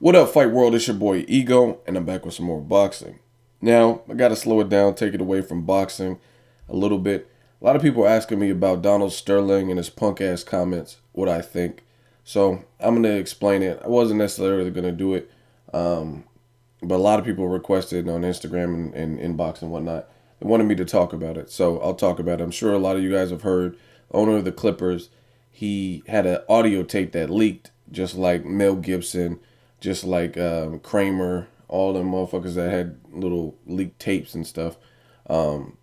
What up, Fight World? It's your boy Ego, and I'm back with some more boxing. Now, I gotta slow it down, take it away from boxing a little bit. A lot of people are asking me about Donald Sterling and his punk ass comments, what I think. So, I'm gonna explain it. I wasn't necessarily gonna do it, but a lot of people requested on Instagram and inbox and whatnot. They wanted me to talk about it, so I'll talk about it. I'm sure a lot of you guys have heard. Owner of the Clippers, he had an audio tape that leaked, just like Mel Gibson, just like Kramer, all them motherfuckers that had little leaked tapes and stuff. And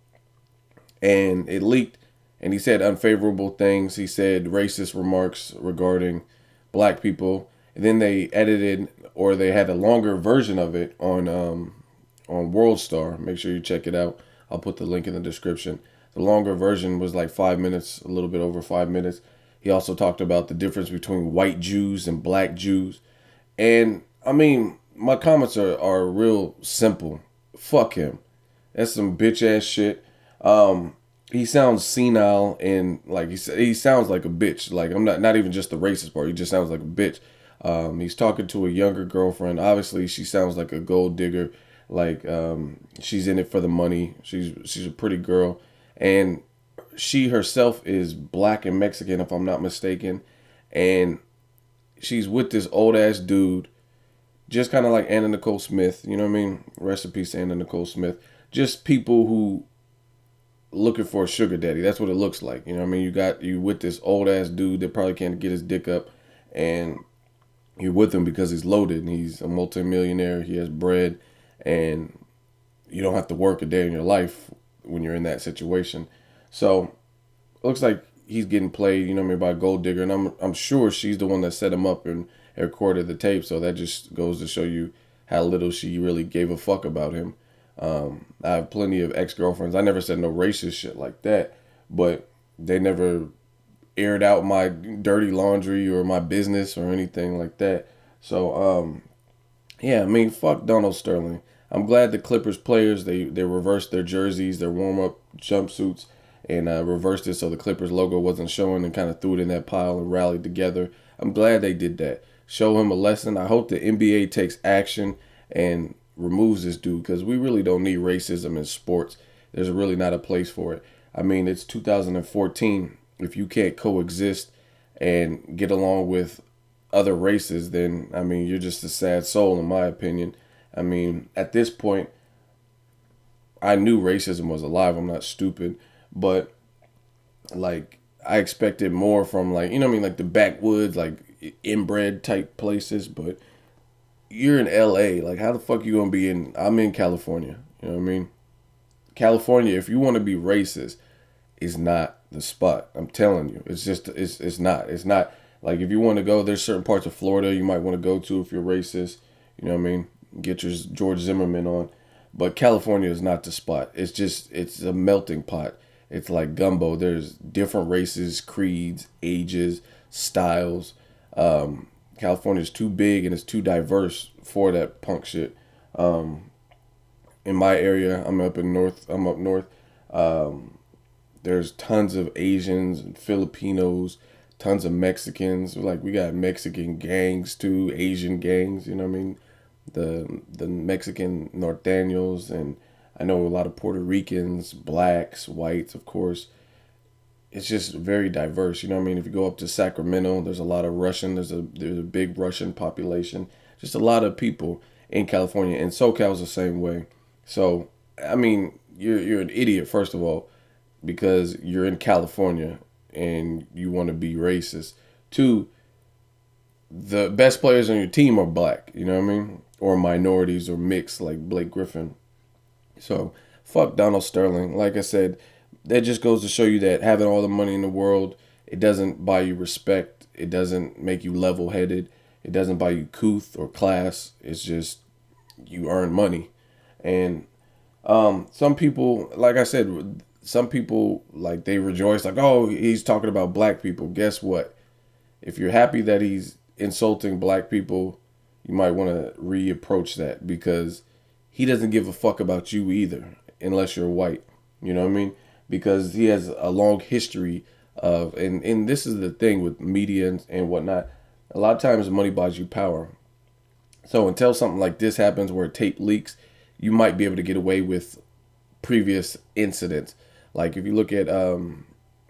it leaked, and he said unfavorable things. He said racist remarks regarding black people. And then they edited, or they had a longer version of it on World Star. Make sure you check it out. I'll put the link in the description. The longer version was like 5 minutes, a little bit over 5 minutes. He also talked about the difference between white Jews and black Jews. And I mean, my comments are real simple. Fuck him. That's some bitch ass shit. He sounds senile and like he sounds like a bitch. Like I'm not even just the racist part. He just sounds like a bitch. He's talking to a younger girlfriend. Obviously, she sounds like a gold digger. Like she's in it for the money. She's a pretty girl, and she herself is black and Mexican, if I'm not mistaken, and she's with this old ass dude, just kind of like Anna Nicole Smith. You know what I mean? Rest in peace, Anna Nicole Smith. Just people who looking for a sugar daddy. That's what it looks like. You know what I mean? You with this old ass dude that probably can't get his dick up, and you're with him because he's loaded and he's a multimillionaire. He has bread, and you don't have to work a day in your life when you're in that situation. So it looks like he's getting played, you know what I mean, by a gold digger, and I'm sure she's the one that set him up and recorded the tape. So that just goes to show you how little she really gave a fuck about him. I have plenty of ex girlfriends. I never said no racist shit like that, but they never aired out my dirty laundry or my business or anything like that. So yeah, I mean, fuck Donald Sterling. I'm glad the Clippers players they reversed their jerseys, their warm up jumpsuits, and reversed it so the Clippers logo wasn't showing and kind of threw it in that pile and rallied together. I'm glad they did that. Show him a lesson. I hope the NBA takes action and removes this dude because we really don't need racism in sports. There's really not a place for it. I mean, it's 2014. If you can't coexist and get along with other races, then I mean, you're just a sad soul, in my opinion. I mean, at this point, I knew racism was alive. I'm not stupid, but like I expected more from, like, you know what I mean, like the backwoods, like inbred type places. But you're in LA. Like, how the fuck you gonna be in? I'm in California. You know what I mean? California, if you want to be racist, is not the spot. I'm telling you, it's just it's not. It's not like if you want to go. There's certain parts of Florida you might want to go to if you're racist. You know what I mean? Get your George Zimmerman on, but California is not the spot. It's a melting pot. It's like gumbo. There's different races, creeds, ages, styles. California's too big and it's too diverse for that punk shit. In my area, I'm up in north. I'm up north. There's tons of Asians and Filipinos, tons of Mexicans. Like we got Mexican gangs too, Asian gangs. You know what I mean? The Mexican Norteños, and I know a lot of Puerto Ricans, blacks, whites, of course. It's just very diverse. You know what I mean? If you go up to Sacramento, there's a lot of Russian. There's a big Russian population. Just a lot of people in California, and SoCal's the same way. So I mean, you're an idiot first of all because you're in California and you want to be racist. Two, the best players on your team are black. You know what I mean? Or minorities or mixed like Blake Griffin. So fuck Donald Sterling. Like I said, that just goes to show you that having all the money in the world, it doesn't buy you respect. It doesn't make you level headed. It doesn't buy you couth or class. It's just you earn money. And some people, like I said, some people like they rejoice like, oh, he's talking about black people. Guess what? If you're happy that he's insulting black people, you might want to reapproach that because he doesn't give a fuck about you either, unless you're white. You know what I mean? Because he has a long history of, and this is the thing with media and whatnot. A lot of times money buys you power. So until something like this happens where tape leaks, you might be able to get away with previous incidents. Like if you look at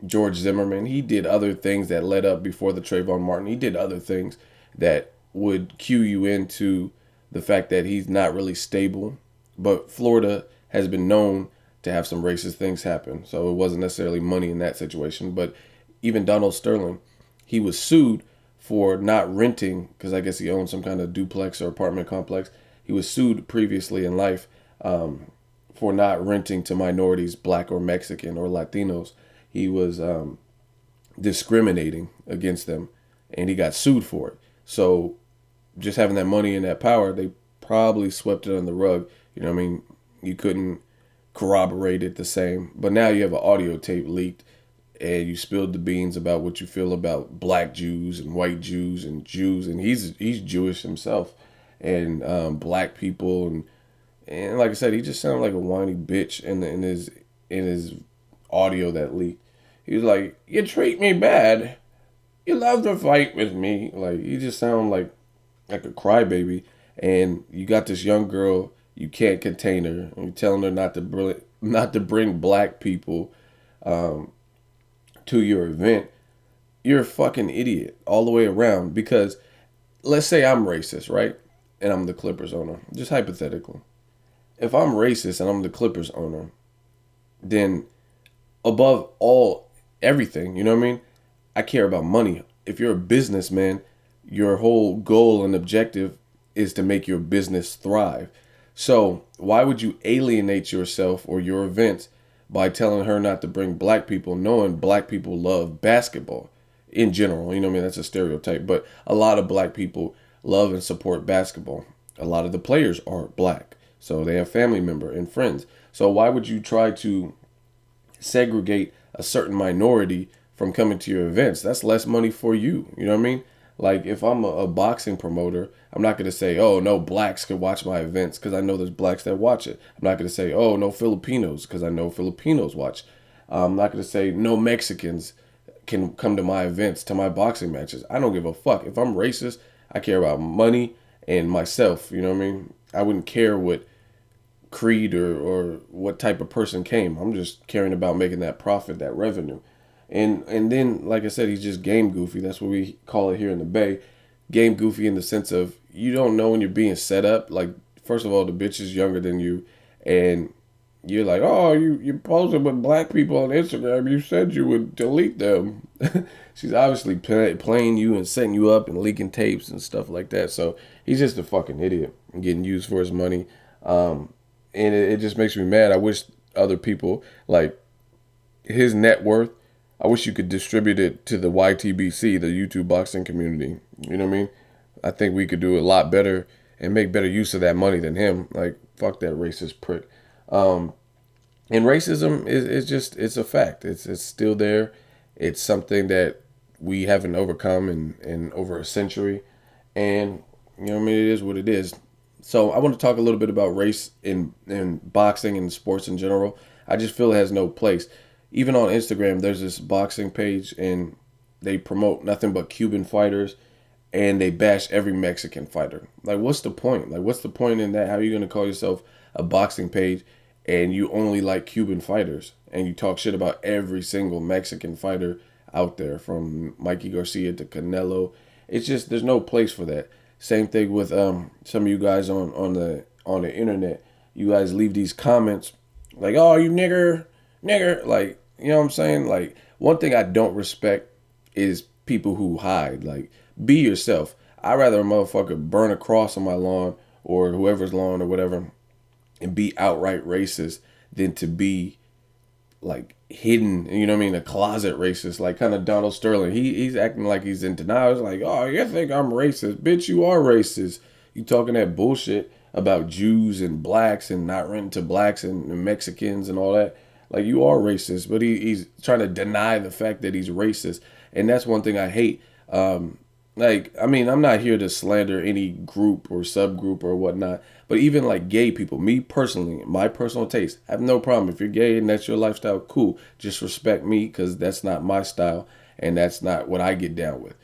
George Zimmerman, he did other things that led up before the Trayvon Martin. He did other things that would cue you into the fact that he's not really stable. But Florida has been known to have some racist things happen. So it wasn't necessarily money in that situation. But even Donald Sterling, he was sued for not renting, because I guess he owned some kind of duplex or apartment complex. He was sued previously in life for not renting to minorities, black or Mexican or Latinos. He was discriminating against them, and he got sued for it. So just having that money and that power, they probably swept it on the rug. You know what I mean? You couldn't corroborate it the same. But now you have an audio tape leaked, and you spilled the beans about what you feel about black Jews and white Jews, and he's Jewish himself, and black people, and like I said, he just sounded like a whiny bitch in his audio that leaked. He was like, "You treat me bad. You love to fight with me." Like he just sounded like a crybaby. And you got this young girl, you can't contain her, and you're telling her not to bring black people to your event. You're a fucking idiot all the way around. Because let's say I'm racist, right? And I'm the Clippers owner, just hypothetically. If I'm racist and I'm the Clippers owner, then above all everything, you know what I mean? I care about money. If you're a businessman, your whole goal and objective is to make your business thrive. So why would you alienate yourself or your events by telling her not to bring black people, knowing black people love basketball in general? You know what I mean? That's a stereotype, but a lot of black people love and support basketball. A lot of the players are black, so they have family member and friends. So why would you try to segregate a certain minority from coming to your events? That's less money for you. You know what I mean? Like if I'm a boxing promoter, I'm not going to say, oh, no blacks can watch my events because I know there's blacks that watch it. I'm not going to say, oh, no Filipinos because I know Filipinos watch. I'm not going to say no Mexicans can come to my events, to my boxing matches. I don't give a fuck. If I'm racist, I care about money and myself. You know what I mean? I wouldn't care what creed or what type of person came. I'm just caring about making that profit, that revenue. And then, like I said, he's just game goofy. That's what we call it here in the Bay. Game goofy in the sense of you don't know when you're being set up. Like, first of all, the bitch is younger than you, and you're like, oh, you posted with black people on Instagram. You said you would delete them. She's obviously playing you and setting you up and leaking tapes and stuff like that. So he's just a fucking idiot and getting used for his money. And it just makes me mad. I wish other people, like his net worth, I wish you could distribute it to the YTBC, the YouTube boxing community. You know what I mean? I think we could do a lot better and make better use of that money than him. Like, fuck that racist prick. And racism is just, it's a fact. It's still there. It's something that we haven't overcome in over a century. And, you know what I mean? It is what it is. So I want to talk a little bit about race in boxing and sports in general. I just feel it has no place. Even on Instagram, there's this boxing page, and they promote nothing but Cuban fighters, and they bash every Mexican fighter. Like, what's the point? Like, what's the point in that? How are you going to call yourself a boxing page, and you only like Cuban fighters, and you talk shit about every single Mexican fighter out there, from Mikey Garcia to Canelo? It's just, there's no place for that. Same thing with some of you guys on the internet. You guys leave these comments like, oh, you nigger. Like, you know what I'm saying? Like, one thing I don't respect is people who hide. Like, be yourself. I'd rather a motherfucker burn a cross on my lawn or whoever's lawn or whatever and be outright racist than to be like hidden, you know what I mean, a closet racist, like kind of Donald Sterling. He's acting like he's in denial. It's like, oh, you think I'm racist? Bitch, you are racist. You talking that bullshit about Jews and blacks and not renting to blacks and Mexicans and all that. Like, you are racist, but he's trying to deny the fact that he's racist. And that's one thing I hate. Like, I mean, I'm not here to slander any group or subgroup or whatnot, but even like gay people, me personally, my personal taste, I have no problem. If you're gay and that's your lifestyle, cool. Just respect me, because that's not my style and that's not what I get down with.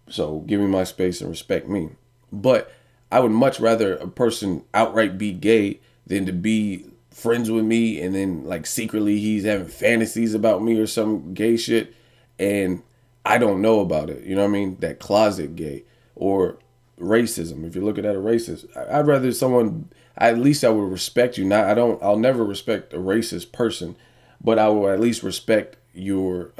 So give me my space and respect me. But I would much rather a person outright be gay than to be friends with me and then like secretly he's having fantasies about me or some gay shit and I don't know about it. You know what I mean? That closet gay or racism. If you're looking at a racist, I'd rather someone. At least I would respect you. Not I don't. I'll never respect a racist person, but I will at least respect your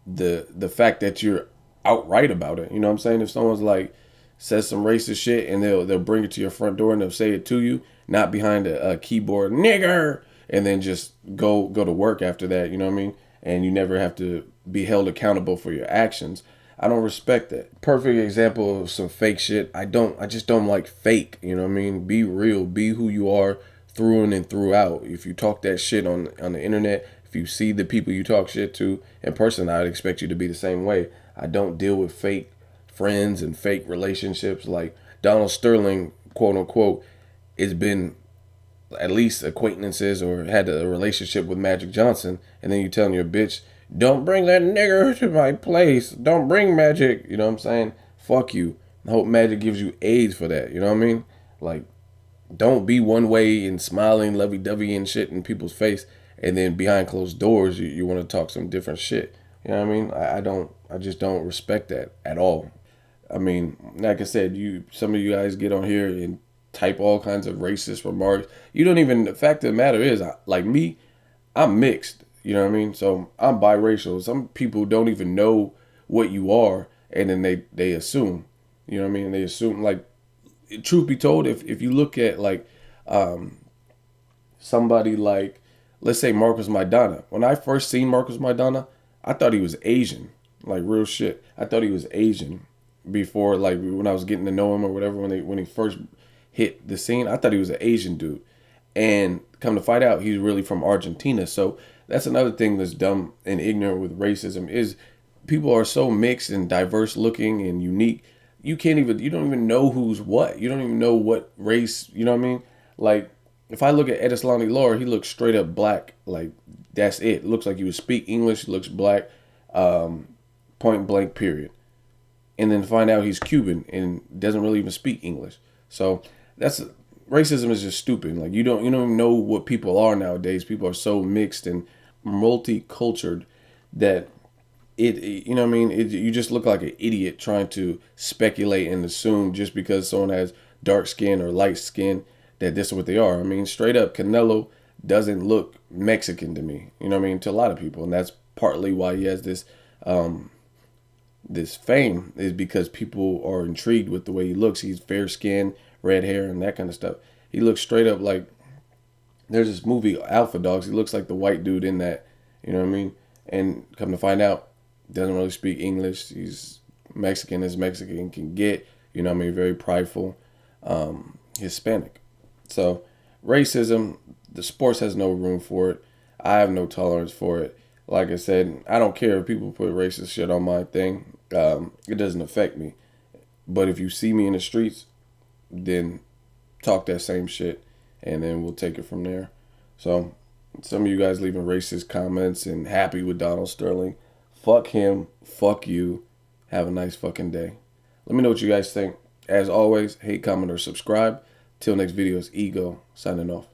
the fact that you're outright about it. You know what I'm saying? If someone's like says some racist shit and they'll bring it to your front door and they'll say it to you, not behind a keyboard, nigger, and then just go to work after that. You know what I mean? And you never have to be held accountable for your actions. I don't respect that. Perfect example of some fake shit. I just don't like fake. You know what I mean? Be real. Be who you are through and throughout. If you talk that shit on the internet, if you see the people you talk shit to in person, I'd expect you to be the same way. I don't deal with fake friends and fake relationships. Like Donald Sterling, quote unquote, has been at least acquaintances or had a relationship with Magic Johnson, and then you telling your bitch, don't bring that nigger to my place. Don't bring Magic. You know what I'm saying? Fuck you. I hope Magic gives you AIDS for that. You know what I mean? Like, don't be one way and smiling, lovey-dovey and shit in people's face, and then behind closed doors, you want to talk some different shit. You know what I mean? I just don't respect that at all. I mean, like I said, some of you guys get on here and type all kinds of racist remarks. You don't even. The fact of the matter is, like me, I'm mixed. You know what I mean? So I'm biracial. Some people don't even know what you are, and then they assume. You know what I mean? They assume like, truth be told, if you look at like somebody like, let's say Marcus Maidana. When I first seen Marcus Maidana, I thought he was Asian, like real shit. I thought he was Asian before, like when I was getting to know him or whatever. When he first hit the scene, I thought he was an Asian dude, and come to find out, he's really from Argentina. So that's another thing that's dumb and ignorant with racism is people are so mixed and diverse looking and unique. You don't even know who's what. You don't even know what race. You know what I mean? Like if I look at Edislani Laura, he looks straight up black. Like that's it. Looks like he would speak English. Looks black. Point blank. Period. And then find out he's Cuban and doesn't really even speak English. So that's racism is just stupid. Like you don't even know what people are nowadays. People are so mixed and multicultural that you know what I mean, you just look like an idiot trying to speculate and assume just because someone has dark skin or light skin that this is what they are. I mean, straight up, Canelo doesn't look Mexican to me. You know what I mean? To a lot of people, and that's partly why he has this fame is because people are intrigued with the way he looks. He's fair skinned, red hair, and that kind of stuff. He looks straight up like there's this movie Alpha Dogs. He looks like the white dude in that. You know what I mean? And come to find out, doesn't really speak English. He's Mexican as Mexican can get. You know what I mean? Very prideful, Hispanic. So racism, the sports has no room for it. I have no tolerance for it. Like I said, I don't care if people put racist shit on my thing. It doesn't affect me. But if you see me in the streets, then talk that same shit, and then we'll take it from there. So some of you guys leaving racist comments and happy with Donald Sterling. Fuck him. Fuck you. Have a nice fucking day. Let me know what you guys think. As always, hate, comment, or subscribe. Till next video, it's Ego signing off.